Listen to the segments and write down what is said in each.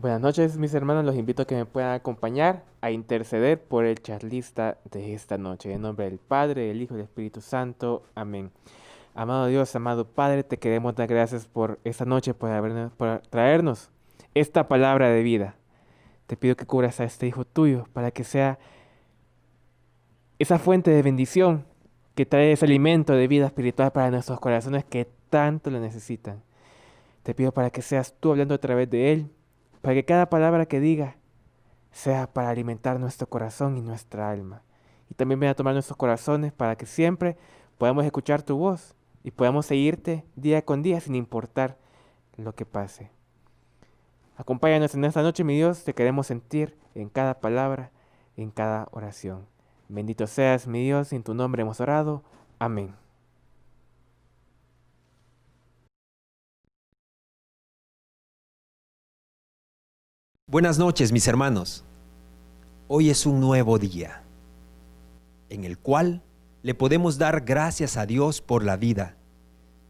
Buenas noches, mis hermanos. Los invito a que me puedan acompañar a interceder por el charlista de esta noche. En nombre del Padre, del Hijo y del Espíritu Santo. Amén. Amado Dios, amado Padre, te queremos dar gracias por esta noche, por traernos esta palabra de vida. Te pido que cubras a este hijo tuyo para que sea esa fuente de bendición que trae ese alimento de vida espiritual para nuestros corazones que tanto lo necesitan. Te pido para que seas tú hablando a través de él, para que cada palabra que diga sea para alimentar nuestro corazón y nuestra alma. Y también ven a tomar nuestros corazones para que siempre podamos escuchar tu voz y podamos seguirte día con día sin importar lo que pase. Acompáñanos en esta noche, mi Dios, te queremos sentir en cada palabra, en cada oración. Bendito seas, mi Dios, en tu nombre hemos orado. Amén. Buenas noches, mis hermanos. Hoy es un nuevo día en el cual le podemos dar gracias a Dios por la vida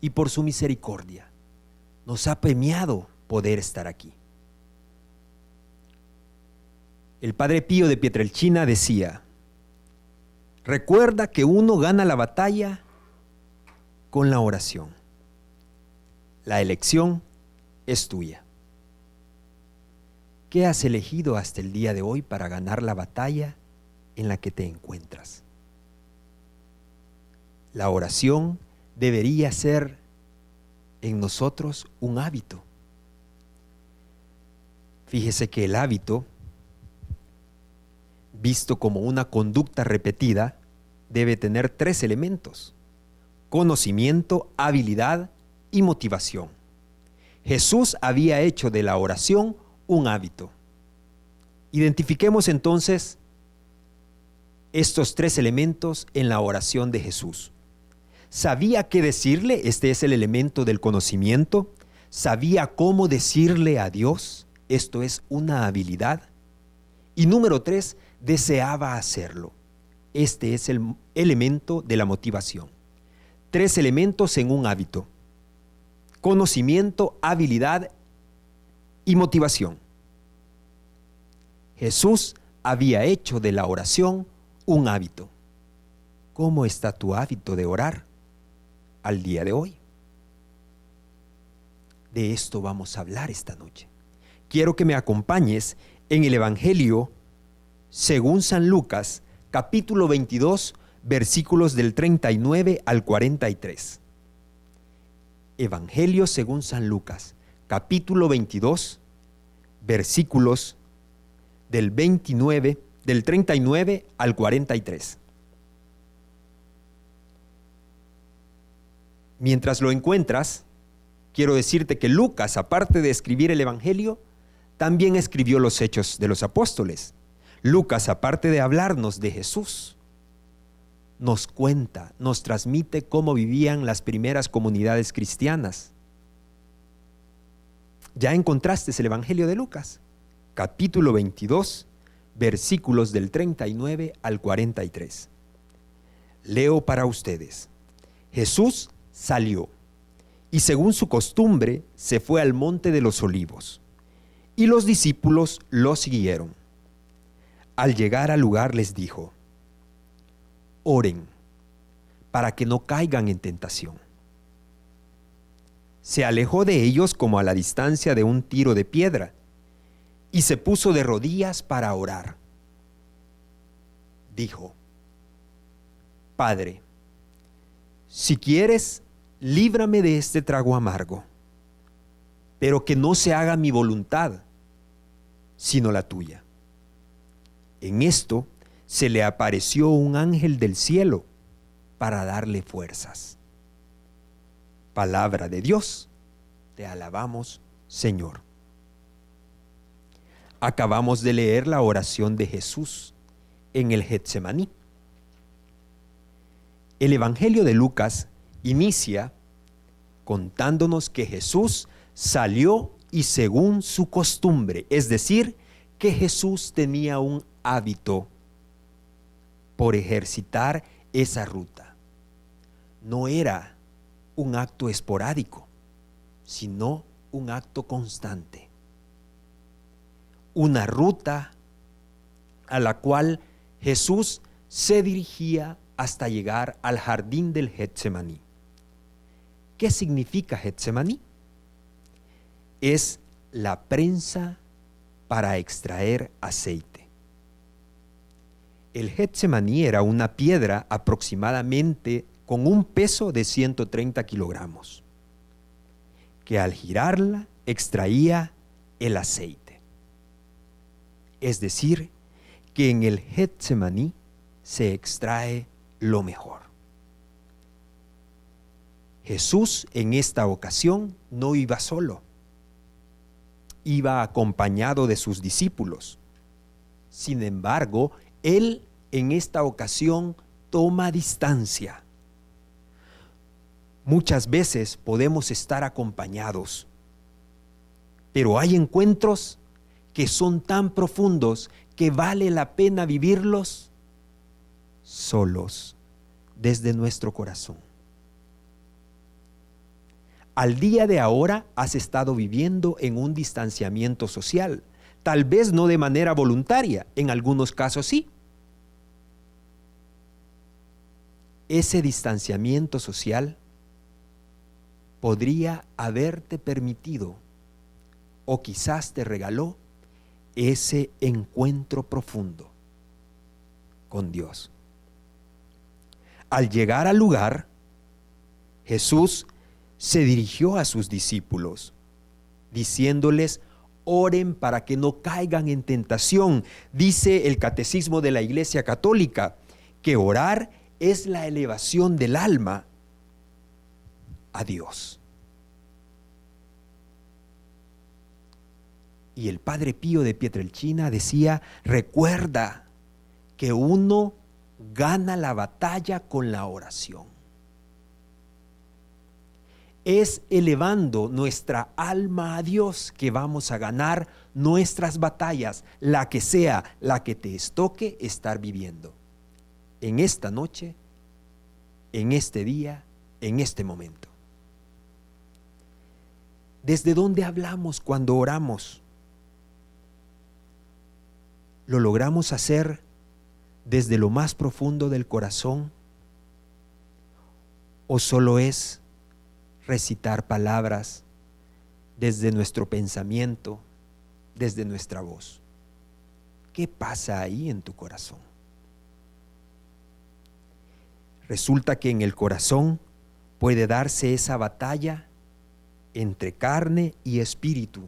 y por su misericordia. Nos ha premiado poder estar aquí. El Padre Pío de Pietrelcina decía: recuerda que uno gana la batalla con la oración. La elección es tuya. ¿Qué has elegido hasta el día de hoy para ganar la batalla en la que te encuentras? La oración debería ser en nosotros un hábito. Fíjese que el hábito, visto como una conducta repetida, debe tener 3 elementos: conocimiento, habilidad y motivación. Jesús había hecho de la oración un hábito. Identifiquemos entonces estos 3 elementos en la oración de Jesús. Sabía qué decirle, este es el elemento del conocimiento. Sabía cómo decirle a Dios, esto es una habilidad. Y número 3, deseaba hacerlo. Este es el elemento de la motivación. 3 elementos en un hábito: conocimiento, habilidad y motivación. Jesús había hecho de la oración un hábito. ¿Cómo está tu hábito de orar al día de hoy? De esto vamos a hablar esta noche. Quiero que me acompañes en el Evangelio según San Lucas, capítulo 22, versículos del 39 al 43. Evangelio según San Lucas, capítulo 22, versículos del 39 al 43. Mientras lo encuentras, quiero decirte que Lucas, aparte de escribir el Evangelio, también escribió los Hechos de los Apóstoles. Lucas, aparte de hablarnos de Jesús, nos cuenta, nos transmite cómo vivían las primeras comunidades cristianas. ¿Ya encontraste el Evangelio de Lucas? Capítulo 22, versículos del 39 al 43. Leo para ustedes. Jesús salió y según su costumbre se fue al monte de los olivos, y los discípulos lo siguieron. Al llegar al lugar les dijo: oren para que no caigan en tentación. Se alejó de ellos como a la distancia de un tiro de piedra y se puso de rodillas para orar. Dijo: Padre, si quieres, líbrame de este trago amargo, pero que no se haga mi voluntad, sino la tuya. En esto se le apareció un ángel del cielo para darle fuerzas. Palabra de Dios, te alabamos, Señor. Acabamos de leer la oración de Jesús en el Getsemaní. El Evangelio de Lucas inicia contándonos que Jesús salió y según su costumbre, es decir, que Jesús tenía un hábito por ejercitar esa ruta. No era un acto esporádico, sino un acto constante. una ruta a la cual Jesús se dirigía hasta llegar al jardín del Getsemaní. ¿Qué significa Getsemaní? Es la prensa para extraer aceite. El Getsemaní era una piedra aproximadamente con un peso de 130 kilogramos, que al girarla extraía el aceite. Es decir, que en el Getsemaní se extrae lo mejor. Jesús en esta ocasión no iba solo, iba acompañado de sus discípulos. Sin embargo, Él en esta ocasión toma distancia. Muchas veces podemos estar acompañados, pero hay encuentros que son tan profundos que vale la pena vivirlos solos, desde nuestro corazón. Al día de ahora has estado viviendo en un distanciamiento social, tal vez no de manera voluntaria, en algunos casos sí. Ese distanciamiento social podría haberte permitido, o quizás te regaló, ese encuentro profundo con Dios. Al llegar al lugar, Jesús se dirigió a sus discípulos, diciéndoles: oren para que no caigan en tentación. Dice el Catecismo de la Iglesia Católica que orar es la elevación del alma a Dios. Y el Padre Pío de Pietrelcina decía: recuerda que uno gana la batalla con la oración. Es elevando nuestra alma a Dios que vamos a ganar nuestras batallas, la que sea, la que te toque estar viviendo. En esta noche, en este día, en este momento. ¿Desde dónde hablamos cuando oramos? ¿Lo logramos hacer desde lo más profundo del corazón? ¿O solo es recitar palabras desde nuestro pensamiento, desde nuestra voz? ¿Qué pasa ahí en tu corazón? Resulta que en el corazón puede darse esa batalla entre carne y espíritu.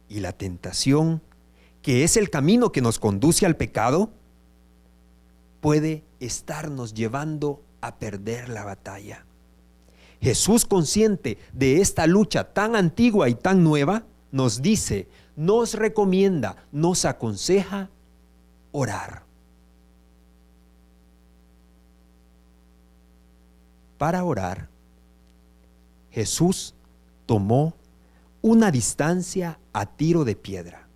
Y la tentación, que es el camino que nos conduce al pecado, puede estarnos llevando a perder la batalla. Jesús, consciente de esta lucha tan antigua y tan nueva, nos dice, nos recomienda, nos aconseja orar. Para orar, Jesús tomó una distancia a tiro de piedra.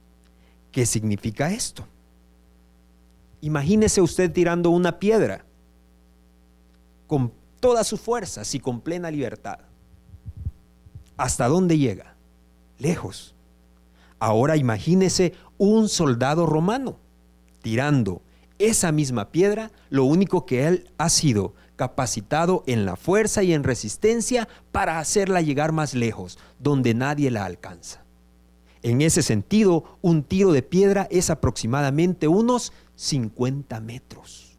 ¿Qué significa esto? Imagínese usted tirando una piedra con todas sus fuerzas y con plena libertad. ¿Hasta dónde llega? Lejos. Ahora imagínese un soldado romano tirando esa misma piedra, lo único que él ha sido capacitado en la fuerza y en resistencia para hacerla llegar más lejos, donde nadie la alcanza. En ese sentido, un tiro de piedra es aproximadamente unos 50 metros,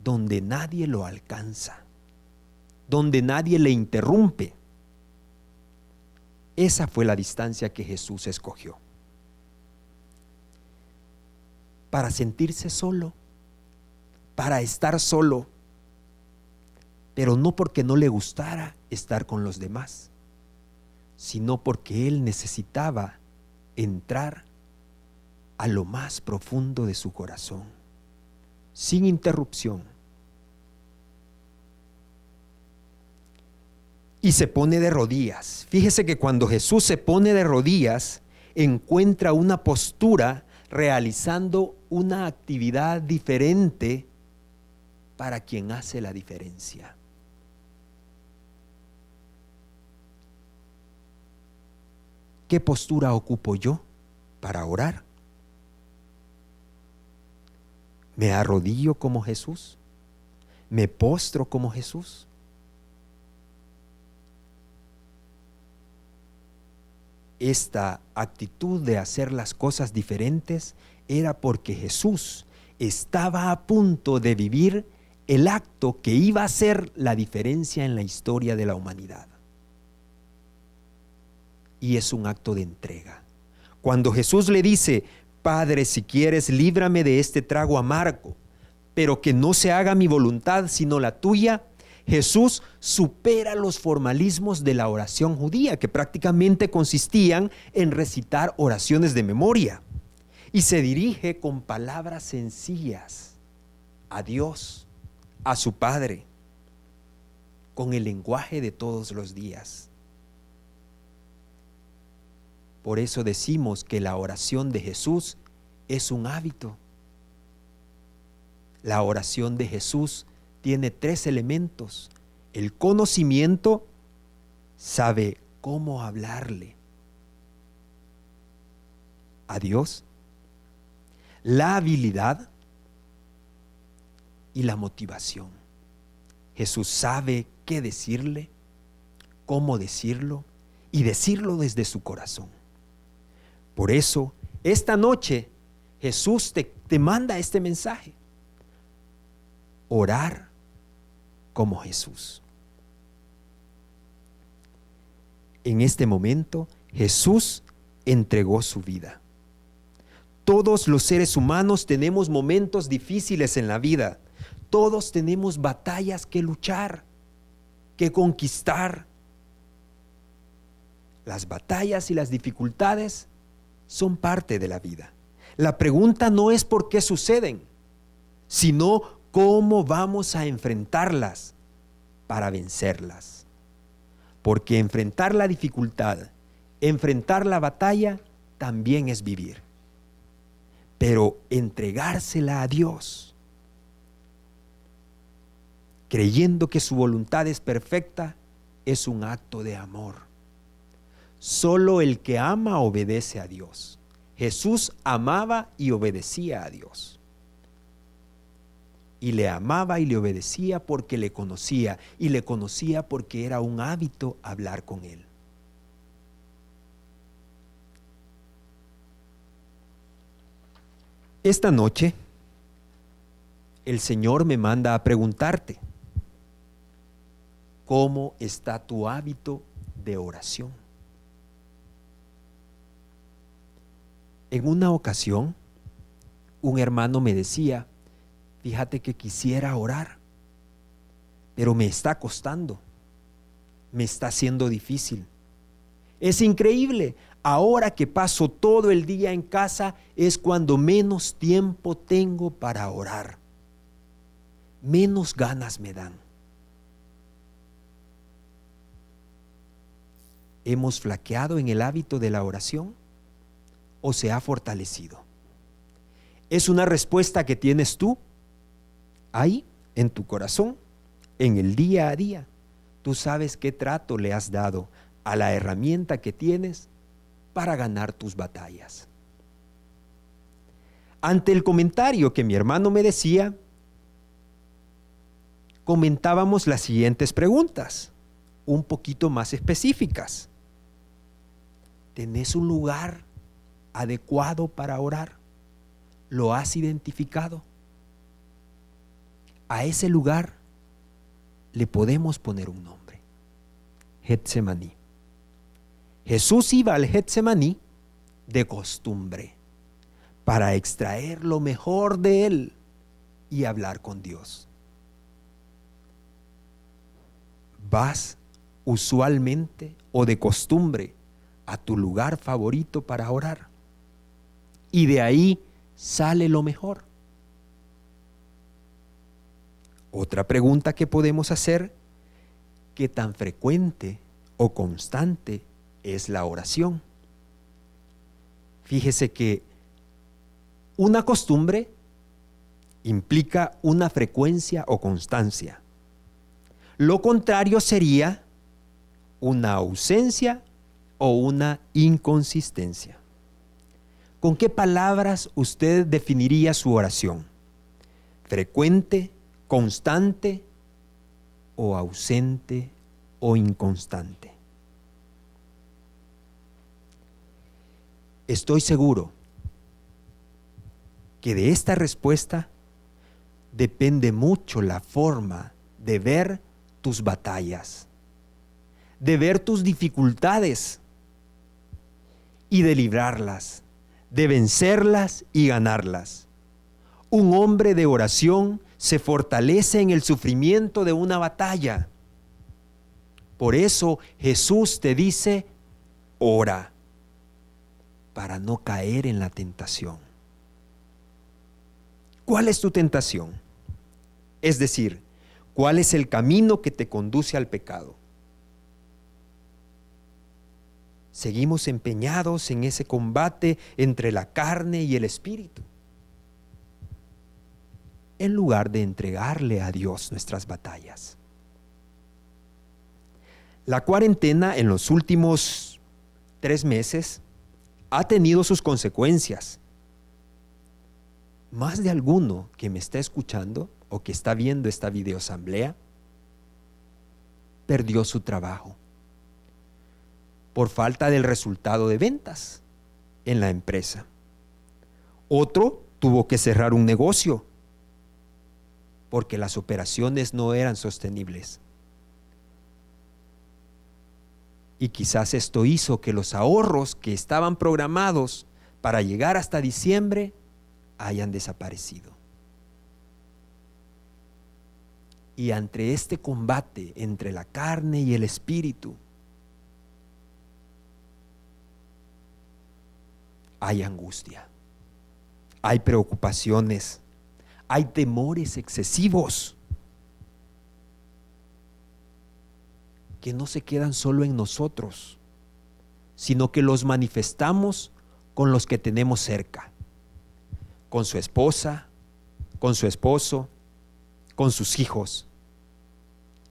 donde nadie lo alcanza, donde nadie le interrumpe. Esa fue la distancia que Jesús escogió. Para sentirse solo, para estar solo, pero no porque no le gustara estar con los demás, sino porque él necesitaba entrar a lo más profundo de su corazón, sin interrupción. Y se pone de rodillas. Fíjese que cuando Jesús se pone de rodillas, encuentra una postura realizando una actividad diferente para quien hace la diferencia. ¿Qué postura ocupo yo para orar? ¿Me arrodillo como Jesús? ¿Me postro como Jesús? Esta actitud de hacer las cosas diferentes era porque Jesús estaba a punto de vivir el acto que iba a ser la diferencia en la historia de la humanidad. Y es un acto de entrega. Cuando Jesús le dice: Padre, si quieres, líbrame de este trago amargo, pero que no se haga mi voluntad sino la tuya, Jesús supera los formalismos de la oración judía, que prácticamente consistían en recitar oraciones de memoria, y se dirige con palabras sencillas a Dios, a su Padre, con el lenguaje de todos los días. Por eso decimos que la oración de Jesús es un hábito. La oración de Jesús tiene 3 elementos. El conocimiento, sabe cómo hablarle a Dios. La habilidad y la motivación. Jesús sabe qué decirle, cómo decirlo y decirlo desde su corazón. Por eso, esta noche Jesús te manda este mensaje: orar como Jesús. En este momento, Jesús entregó su vida. Todos los seres humanos tenemos momentos difíciles en la vida. Todos tenemos batallas que luchar, que conquistar. Las batallas y las dificultades son parte de la vida. La pregunta no es por qué suceden, sino cómo vamos a enfrentarlas para vencerlas. Porque enfrentar la dificultad, enfrentar la batalla, también es vivir. Pero entregársela a Dios, creyendo que su voluntad es perfecta, es un acto de amor. Solo el que ama obedece a Dios. Jesús amaba y obedecía a Dios. Y le amaba y le obedecía porque le conocía, y le conocía porque era un hábito hablar con Él. Esta noche, el Señor me manda a preguntarte: ¿cómo está tu hábito de oración? En una ocasión, un hermano me decía: fíjate que quisiera orar, pero me está costando, me está siendo difícil. Es increíble, ahora que paso todo el día en casa es cuando menos tiempo tengo para orar. Menos ganas me dan. ¿Hemos flaqueado en el hábito de la oración o se ha fortalecido? Es una respuesta que tienes tú ahí en tu corazón, en el día a día. Tú sabes qué trato le has dado a la herramienta que tienes para ganar tus batallas. Ante el comentario que mi hermano me decía, comentábamos las siguientes preguntas, un poquito más específicas. ¿Tenés un lugar adecuado para orar? ¿Lo has identificado? A ese lugar le podemos poner un nombre: Getsemaní. Jesús iba al Getsemaní de costumbre para extraer lo mejor de él y hablar con Dios. ¿Vas usualmente o de costumbre a tu lugar favorito para orar? Y de ahí sale lo mejor. Otra pregunta que podemos hacer: ¿qué tan frecuente o constante es la oración? Fíjese que una costumbre implica una frecuencia o constancia. Lo contrario sería una ausencia o una inconsistencia? ¿Con qué palabras usted definiría su oración? ¿Frecuente, constante o ausente o inconstante? Estoy seguro que de esta respuesta depende mucho la forma de ver tus batallas, de ver tus dificultades y de librarlas, de vencerlas y ganarlas. Un hombre de oración se fortalece en el sufrimiento de una batalla. Por eso Jesús te dice, ora, para no caer en la tentación. ¿Cuál es tu tentación? Es decir, ¿cuál es el camino que te conduce al pecado? Seguimos empeñados en ese combate entre la carne y el espíritu, en lugar de entregarle a Dios nuestras batallas. La cuarentena en los últimos 3 meses ha tenido sus consecuencias. Más de alguno que me está escuchando o que está viendo esta videoasamblea perdió su trabajo por falta del resultado de ventas en la empresa. Otro tuvo que cerrar un negocio porque las operaciones no eran sostenibles. Y quizás esto hizo que los ahorros que estaban programados para llegar hasta diciembre hayan desaparecido. Y ante este combate entre la carne y el espíritu, hay angustia, hay preocupaciones, hay temores excesivos que no se quedan solo en nosotros, sino que los manifestamos con los que tenemos cerca, con su esposa, con su esposo, con sus hijos,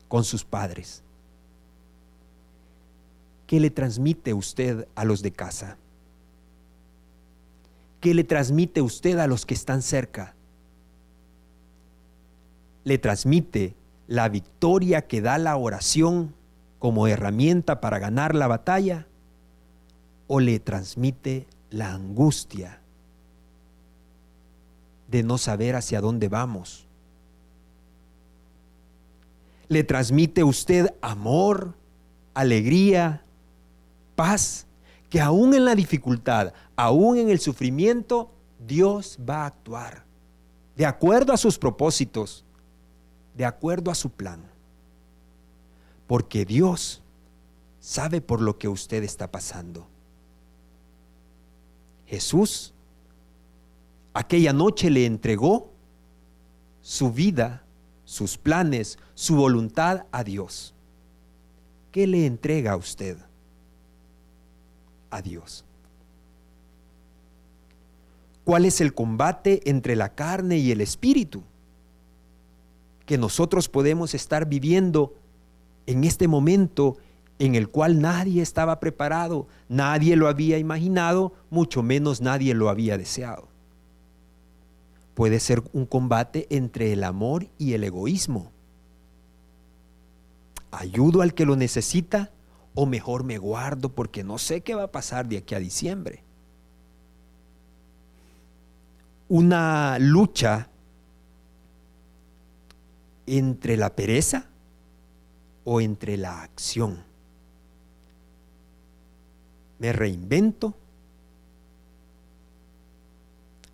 con sus padres. ¿Qué le transmite usted a los de casa? ¿Qué le transmite usted a los que están cerca? ¿Le transmite la victoria que da la oración como herramienta para ganar la batalla? ¿O le transmite la angustia de no saber hacia dónde vamos? ¿Le transmite usted amor, alegría, paz? Que aún en la dificultad, aún en el sufrimiento, Dios va a actuar de acuerdo a sus propósitos, de acuerdo a su plan. Porque Dios sabe por lo que usted está pasando. Jesús aquella noche le entregó su vida, sus planes, su voluntad a Dios. ¿Qué le entrega a usted? A Dios. ¿Cuál es el combate entre la carne y el espíritu que nosotros podemos estar viviendo en este momento en el cual nadie estaba preparado, nadie lo había imaginado, mucho menos nadie lo había deseado? Puede ser un combate entre el amor y el egoísmo. ¿Ayudo al que lo necesita o mejor me guardo porque no sé qué va a pasar de aquí a diciembre? Una lucha entre la pereza o entre la acción. Me reinvento,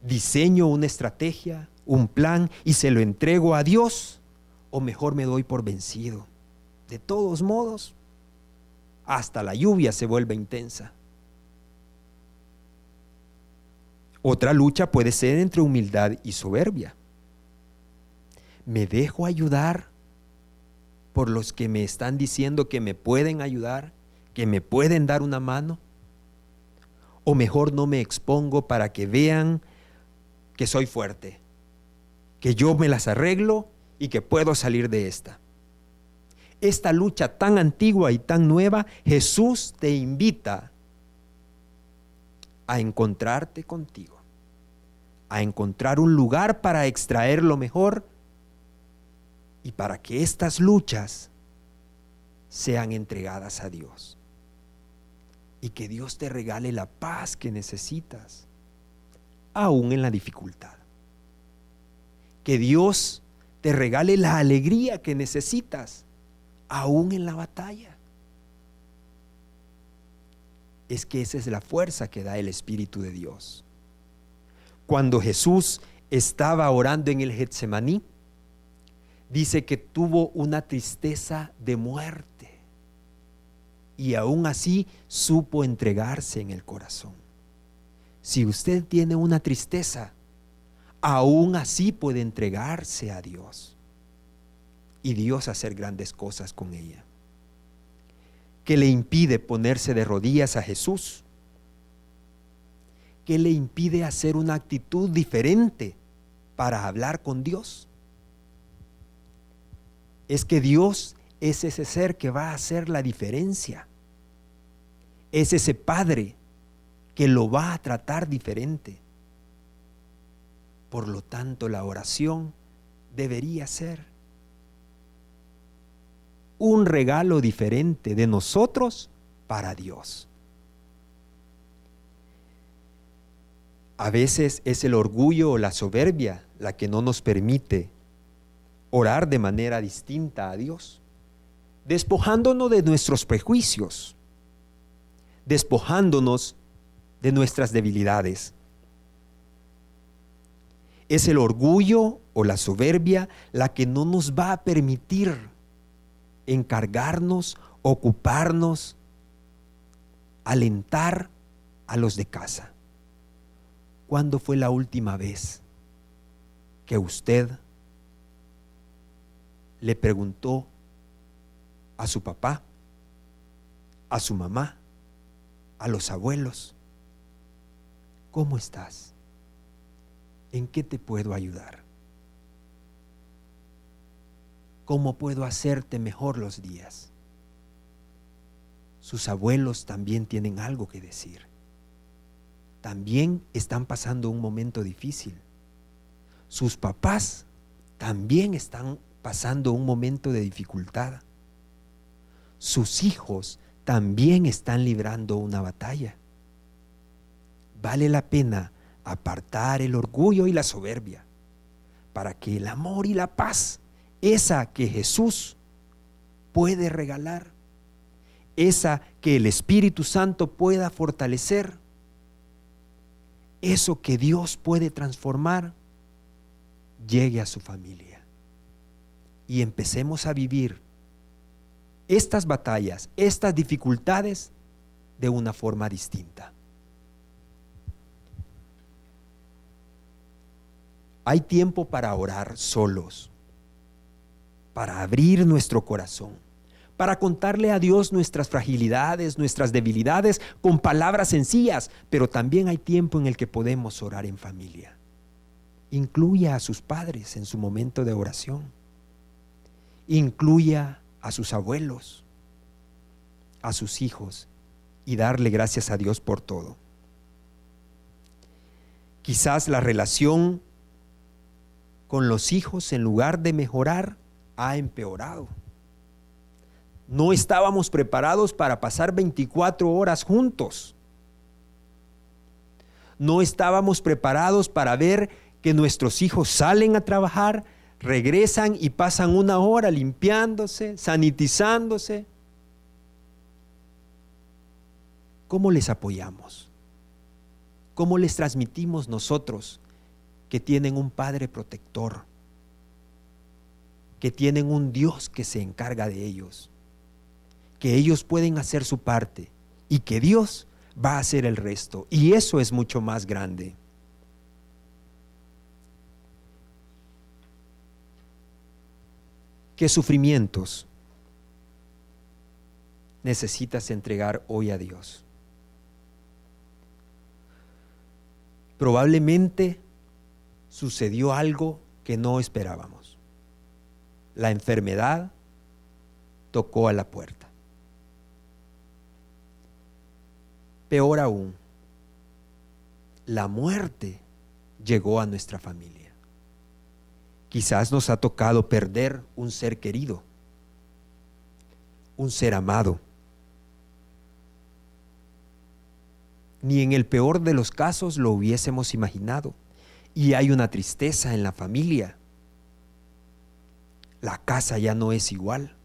diseño una estrategia, un plan y se lo entrego a Dios, o mejor me doy por vencido. De todos modos, hasta la lluvia se vuelve intensa. Otra lucha puede ser entre humildad y soberbia. ¿Me dejo ayudar por los que me están diciendo que me pueden ayudar, que me pueden dar una mano? ¿O mejor no me expongo para que vean que soy fuerte, que yo me las arreglo y que puedo salir de esta? esta lucha tan antigua y tan nueva, Jesús te invita a encontrarte contigo, a encontrar un lugar para extraer lo mejor y para que estas luchas sean entregadas a Dios. Y que Dios te regale la paz que necesitas, aún en la dificultad. Que Dios te regale la alegría que necesitas, aún en la batalla. Es que esa es la fuerza que da el Espíritu de Dios. Cuando Jesús estaba orando en el Getsemaní, dice que tuvo una tristeza de muerte. Y aún así supo entregarse en el corazón. Si usted tiene una tristeza, aún así puede entregarse a Dios. Y Dios hacer grandes cosas con ella. ¿Qué le impide ponerse de rodillas a Jesús? ¿Qué le impide hacer una actitud diferente para hablar con Dios? Es que Dios es ese ser que va a hacer la diferencia. Es ese Padre que lo va a tratar diferente. Por lo tanto, la oración debería ser un regalo diferente de nosotros para Dios. A veces es el orgullo o la soberbia la que no nos permite orar de manera distinta a Dios, despojándonos de nuestros prejuicios, despojándonos de nuestras debilidades. Es el orgullo o la soberbia la que no nos va a permitir encargarnos, ocuparnos, alentar a los de casa. ¿Cuándo fue la última vez que usted le preguntó a su papá, a su mamá, a los abuelos: ¿cómo estás? ¿En qué te puedo ayudar? ¿Cómo puedo hacerte mejor los días? Sus abuelos también tienen algo que decir. También están pasando un momento difícil. Sus papás también están pasando un momento de dificultad. Sus hijos también están librando una batalla. Vale la pena apartar el orgullo y la soberbia para que el amor y la paz, esa que Jesús puede regalar, esa que el Espíritu Santo pueda fortalecer, eso que Dios puede transformar, llegue a su familia. Y empecemos a vivir estas batallas, estas dificultades de una forma distinta. Hay tiempo para orar solos, para abrir nuestro corazón, para contarle a Dios nuestras fragilidades, nuestras debilidades con palabras sencillas, pero también hay tiempo en el que podemos orar en familia. Incluya a sus padres en su momento de oración. Incluya a sus abuelos, a sus hijos, y darle gracias a Dios por todo. Quizás la relación con los hijos, en lugar de mejorar, ha empeorado. No estábamos preparados para pasar 24 horas juntos. No estábamos preparados para ver que nuestros hijos salen a trabajar, regresan y pasan una hora limpiándose, sanitizándose. ¿Cómo les apoyamos? ¿Cómo les transmitimos nosotros que tienen un Padre protector, que tienen un Dios que se encarga de ellos, que ellos pueden hacer su parte y que Dios va a hacer el resto? Y eso es mucho más grande. ¿Qué sufrimientos necesitas entregar hoy a Dios? Probablemente sucedió algo que no esperábamos. La enfermedad, tocó a la puerta. Peor aún, la muerte llegó a nuestra familia. Quizás nos ha tocado perder un ser querido, un ser amado. Ni en el peor de los casos lo hubiésemos imaginado. Y hay una tristeza en la familia. La casa ya no es igual.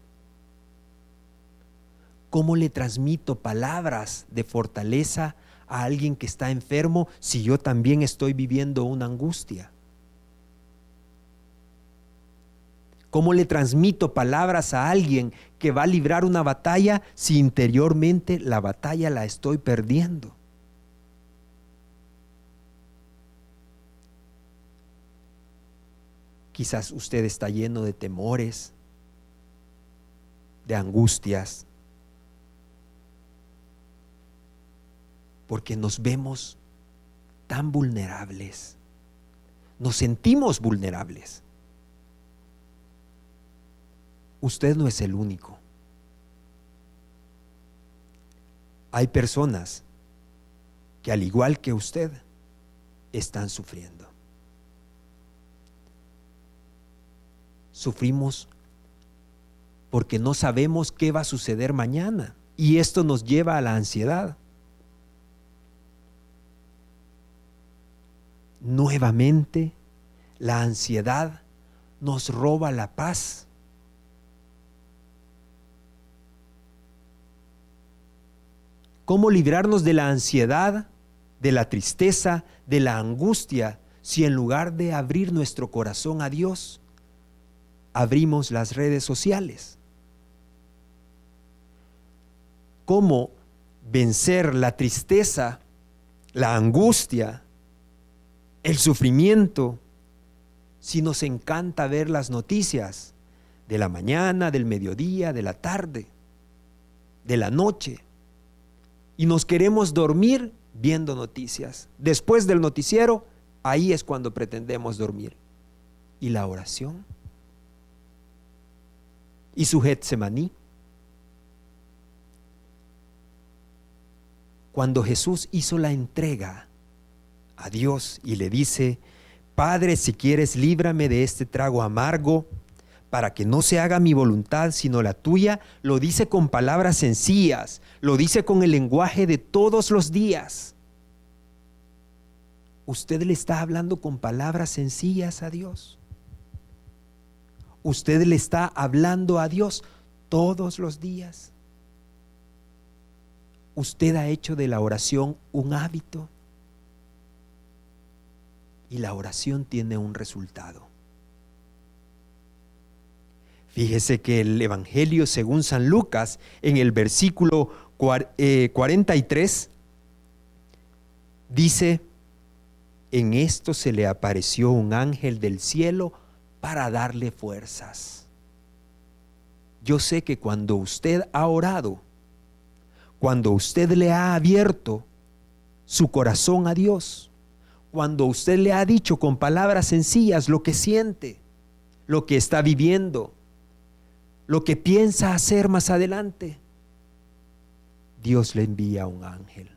¿Cómo le transmito palabras de fortaleza a alguien que está enfermo si yo también estoy viviendo una angustia? ¿Cómo le transmito palabras a alguien que va a librar una batalla si interiormente la batalla la estoy perdiendo? Quizás usted está lleno de temores, de angustias, porque nos vemos tan vulnerables, nos sentimos vulnerables. Usted no es el único. Hay personas que al igual que usted están sufriendo. Sufrimos porque no sabemos qué va a suceder mañana y esto nos lleva a la ansiedad. Nuevamente, la ansiedad nos roba la paz. ¿Cómo librarnos de la ansiedad, de la tristeza, de la angustia, si en lugar de abrir nuestro corazón a Dios, abrimos las redes sociales? ¿Cómo vencer la tristeza, la angustia, el sufrimiento, si nos encanta ver las noticias de la mañana, del mediodía, de la tarde, de la noche, y nos queremos dormir viendo noticias? Después del noticiero, ahí es cuando pretendemos dormir. ¿Y la oración? ¿Y su Getsemaní? Cuando Jesús hizo la entrega a Dios y le dice: Padre, si quieres, líbrame de este trago amargo, para que no se haga mi voluntad sino la tuya, lo dice con palabras sencillas, lo dice con el lenguaje de todos los días. ¿Usted le está hablando con palabras sencillas a Dios? ¿Usted le está hablando a Dios todos los días? ¿Usted ha hecho de la oración un hábito? Y la oración tiene un resultado. Fíjese que el Evangelio según San Lucas, en el versículo 43, dice: en esto se le apareció un ángel del cielo para darle fuerzas. Yo sé que cuando usted ha orado, cuando usted le ha abierto su corazón a Dios, cuando usted le ha dicho con palabras sencillas lo que siente, lo que está viviendo, lo que piensa hacer más adelante, Dios le envía un ángel.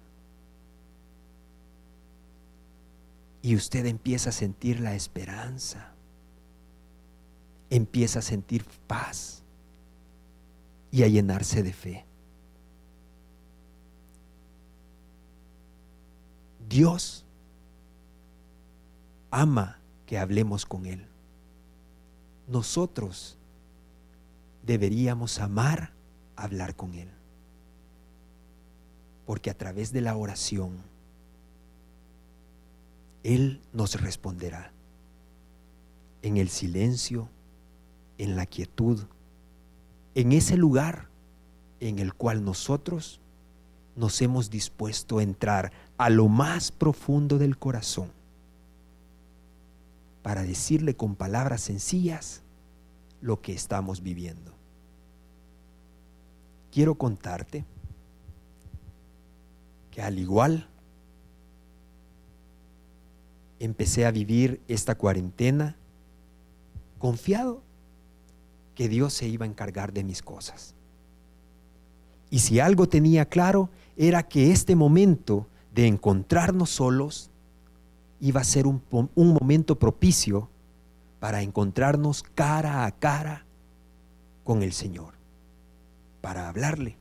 Y usted empieza a sentir la esperanza, empieza a sentir paz y a llenarse de fe. Dios ama que hablemos con Él. Nosotros deberíamos amar hablar con Él, porque a través de la oración Él nos responderá en el silencio, en la quietud, en ese lugar en el cual nosotros nos hemos dispuesto a entrar a lo más profundo del corazón para decirle con palabras sencillas lo que estamos viviendo. Quiero contarte que al igual empecé a vivir esta cuarentena confiado que Dios se iba a encargar de mis cosas. Y si algo tenía claro, era que este momento de encontrarnos solos iba a ser un momento propicio para encontrarnos cara a cara con el Señor, para hablarle.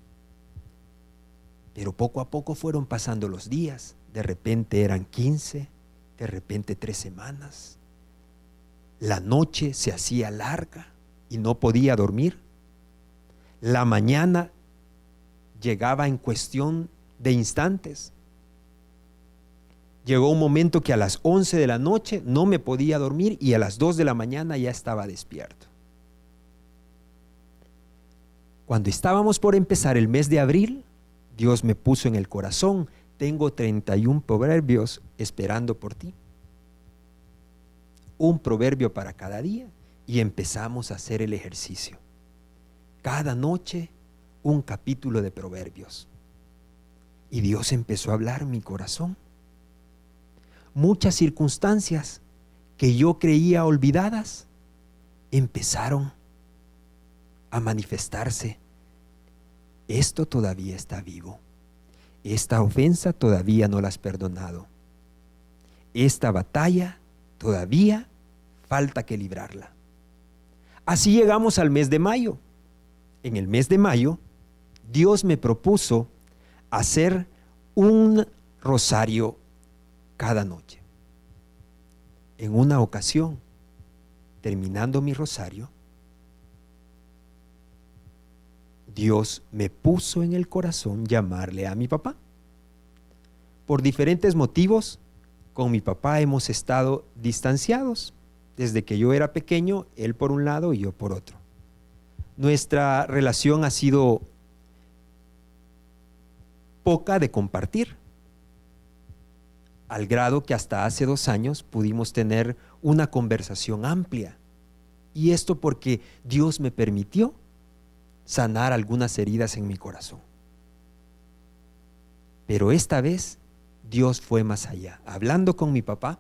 Pero poco a poco fueron pasando los días. De repente eran 15, de repente 3 semanas. La noche se hacía larga y no podía dormir. La mañana llegaba en cuestión de instantes. Llegó un momento que a las 11 de la noche no me podía dormir y a las 2 de la mañana ya estaba despierto. Cuando estábamos por empezar el mes de abril, Dios me puso en el corazón: tengo 31 proverbios esperando por ti. Un proverbio para cada día, y empezamos a hacer el ejercicio. Cada noche un capítulo de proverbios. Y Dios empezó a hablar en mi corazón. Muchas circunstancias que yo creía olvidadas empezaron a manifestarse. Esto todavía está vivo. Esta ofensa todavía no la has perdonado. Esta batalla todavía falta que librarla. Así llegamos al mes de mayo. En el mes de mayo, Dios me propuso hacer un rosario cada noche. En una ocasión, terminando mi rosario, Dios me puso en el corazón llamarle a mi papá. Por diferentes motivos, con mi papá hemos estado distanciados. Desde que yo era pequeño, él por un lado y yo por otro. Nuestra relación ha sido poca de compartir, al grado que hasta hace 2 años pudimos tener una conversación amplia. Y esto porque Dios me permitió sanar algunas heridas en mi corazón. Pero esta vez Dios fue más allá. Hablando con mi papá,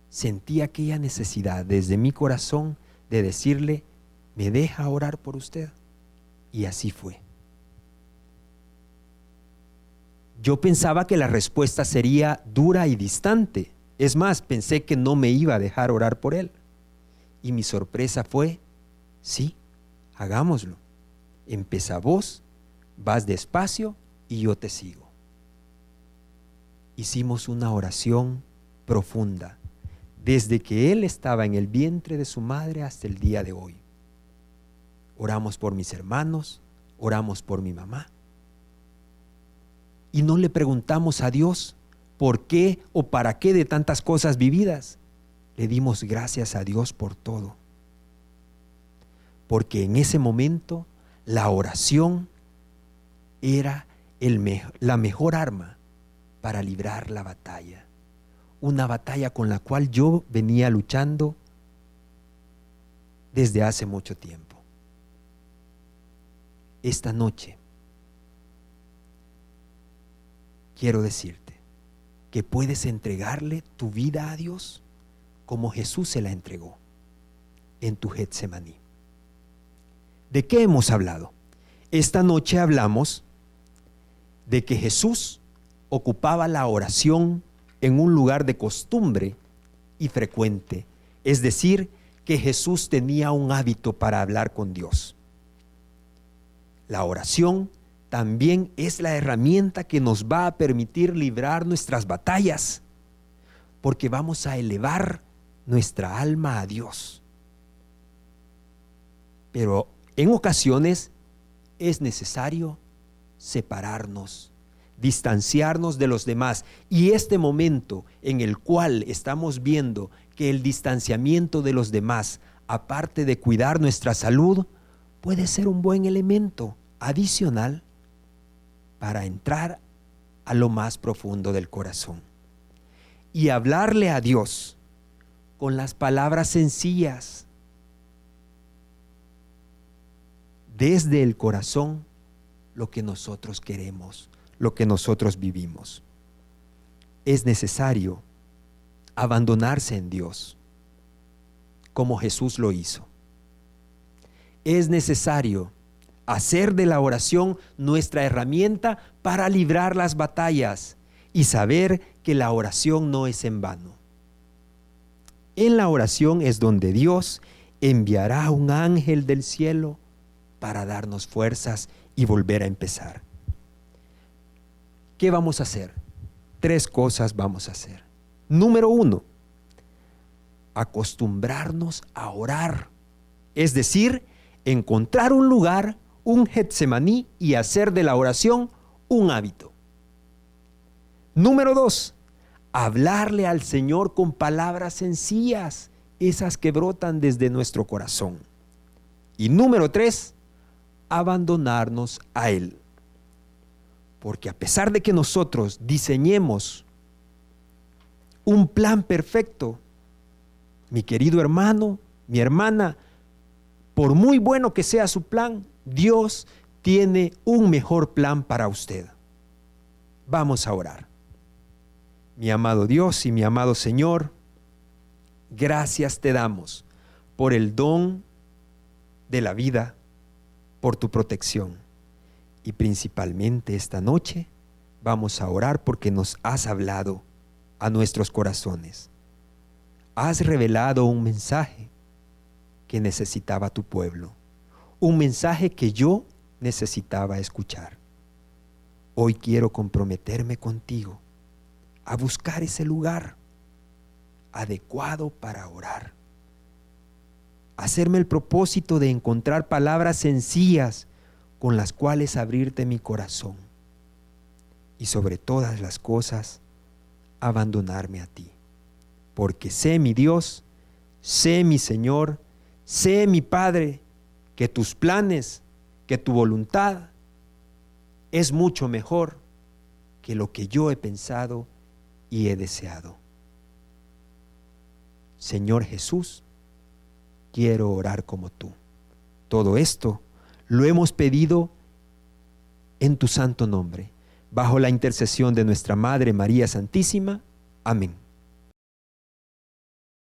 sentí aquella necesidad desde mi corazón de decirle: ¿me deja orar por usted? Y así fue. Yo pensaba que la respuesta sería dura y distante. Es más, pensé que no me iba a dejar orar por él. Y mi sorpresa fue: sí, hagámoslo. Empieza vos, vas despacio y yo te sigo. Hicimos una oración profunda, desde que él estaba en el vientre de su madre hasta el día de hoy. Oramos por mis hermanos, oramos por mi mamá. Y no le preguntamos a Dios por qué o para qué de tantas cosas vividas. Le dimos gracias a Dios por todo. Porque en ese momento la oración era la mejor arma para librar la batalla. Una batalla con la cual yo venía luchando desde hace mucho tiempo. Esta noche quiero decirte que puedes entregarle tu vida a Dios como Jesús se la entregó en tu Getsemaní. ¿De qué hemos hablado? Esta noche hablamos de que Jesús ocupaba la oración en un lugar de costumbre y frecuente, es decir, que Jesús tenía un hábito para hablar con Dios. La oración también es la herramienta que nos va a permitir librar nuestras batallas, porque vamos a elevar nuestra alma a Dios. Pero en ocasiones es necesario separarnos, distanciarnos de los demás. Y este momento en el cual estamos viendo que el distanciamiento de los demás, aparte de cuidar nuestra salud, puede ser un buen elemento adicional para entrar a lo más profundo del corazón y hablarle a Dios con las palabras sencillas desde el corazón, lo que nosotros queremos, lo que nosotros vivimos. Es necesario abandonarse en Dios, como Jesús lo hizo. Es necesario hacer de la oración nuestra herramienta para librar las batallas y saber que la oración no es en vano. En la oración es donde Dios enviará un ángel del cielo para darnos fuerzas y volver a empezar. ¿Qué vamos a hacer? 3 cosas vamos a hacer. Número 1, acostumbrarnos a orar. Es decir, encontrar un lugar, un Getsemaní, y hacer de la oración un hábito. Número 2, hablarle al Señor con palabras sencillas, esas que brotan desde nuestro corazón. Y número 3, abandonarnos a Él. Porque a pesar de que nosotros diseñemos un plan perfecto, mi querido hermano, mi hermana, por muy bueno que sea su plan, Dios tiene un mejor plan para usted. Vamos a orar. Mi amado Dios y mi amado Señor, gracias te damos por el don de la vida, por tu protección. Y principalmente esta noche vamos a orar porque nos has hablado a nuestros corazones. Has revelado un mensaje que necesitaba tu pueblo, un mensaje que yo necesitaba escuchar. Hoy quiero comprometerme contigo a buscar ese lugar adecuado para orar, hacerme el propósito de encontrar palabras sencillas con las cuales abrirte mi corazón y sobre todas las cosas abandonarme a ti, porque sé, mi Dios, sé, mi Señor, sé, mi Padre, que tus planes, que tu voluntad es mucho mejor que lo que yo he pensado y he deseado. Señor Jesús, quiero orar como tú. Todo esto lo hemos pedido en tu santo nombre, bajo la intercesión de nuestra Madre María Santísima. Amén.